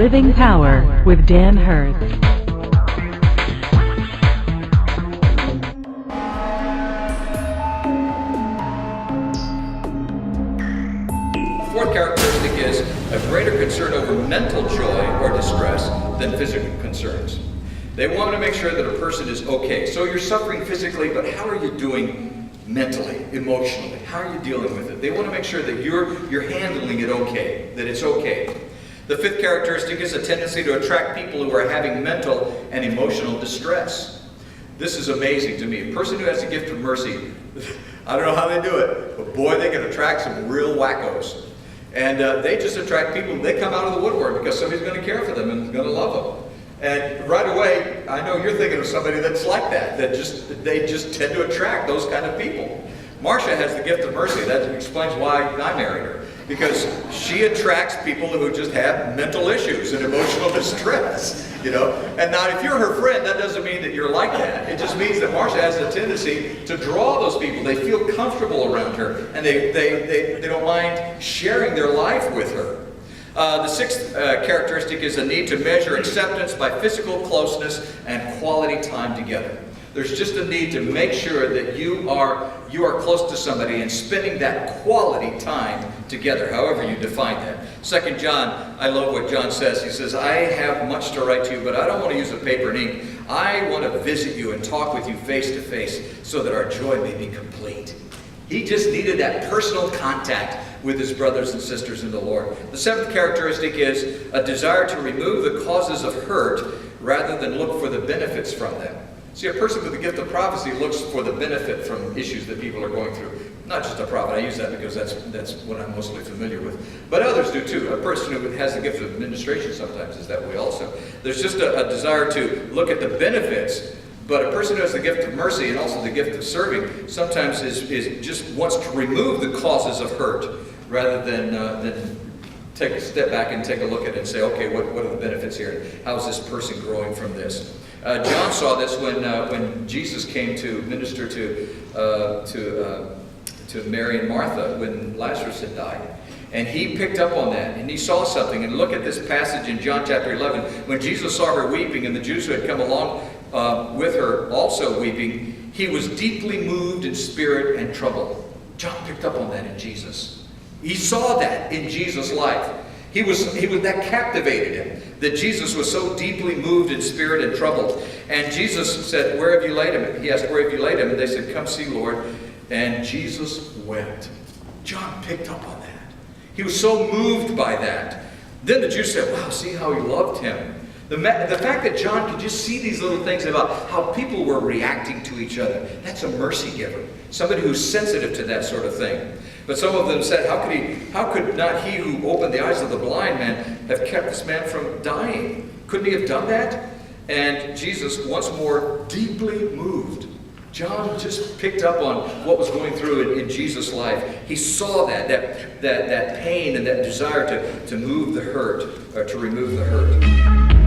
Living Power with Dan Hurst. Fourth characteristic is a greater concern over mental joy or distress than physical concerns. They want to make sure that a person is okay. So you're suffering physically, but how are you doing mentally, emotionally? How are you dealing with it? They want to make sure that you're handling it okay, that it's okay. The fifth characteristic is a tendency to attract people who are having mental and emotional distress. This is amazing to me. A person who has the gift of mercy, I don't know how they do it, but boy, they can attract some real wackos. And they just attract people. They come out of the woodwork because somebody's going to care for them and is going to love them. And right away, I know you're thinking of somebody that's like that. They just tend to attract those kind of people. Marcia has the gift of mercy. That explains why I married her. Because she attracts people who just have mental issues and emotional distress, you know. And now if you're her friend, that doesn't mean that you're like that. It just means that Marcia has a tendency to draw those people. They feel comfortable around her, and they don't mind sharing their life with her. The sixth characteristic is a need to measure acceptance by physical closeness and quality time together. There's just a need to make sure that you are close to somebody and spending that quality time together, however you define that. 2 John, I love what John says. He says, I have much to write to you, but I don't want to use a paper and ink. I want to visit you and talk with you face to face so that our joy may be complete. He just needed that personal contact with his brothers and sisters in the Lord. The seventh characteristic is a desire to remove the causes of hurt rather than look for the benefits from them. See, a person with the gift of prophecy looks for the benefit from issues that people are going through. Not just a prophet. I use that because that's what I'm mostly familiar with. But others do too. A person who has the gift of administration sometimes is that way also. There's just a desire to look at the benefits. But a person who has the gift of mercy and also the gift of serving sometimes is just wants to remove the causes of hurt rather than take a step back and take a look at it and say, okay, what are the benefits here? How is this person growing from this? John saw this when Jesus came to minister to Mary and Martha when Lazarus had died. And he picked up on that, and he saw something. And look at this passage in John chapter 11. When Jesus saw her weeping, and the Jews who had come along with her also weeping, he was deeply moved in spirit and troubled. John picked up on that in Jesus. He saw that in Jesus' life. He was that captivated him, that Jesus was so deeply moved in spirit and troubled. And Jesus said, where have you laid him? He asked, where have you laid him? And they said, come see, Lord. And Jesus wept. John picked up on that. He was so moved by that. Then the Jews said, wow, see how he loved him. The fact that John could just see these little things about how people were reacting to each other, that's a mercy giver. Somebody who's sensitive to that sort of thing. But some of them said, how could not he who opened the eyes of the blind man have kept this man from dying? Couldn't he have done that? And Jesus, once more, deeply moved. John just picked up on what was going through in Jesus' life. He saw that pain and that desire to move the hurt, or to remove the hurt.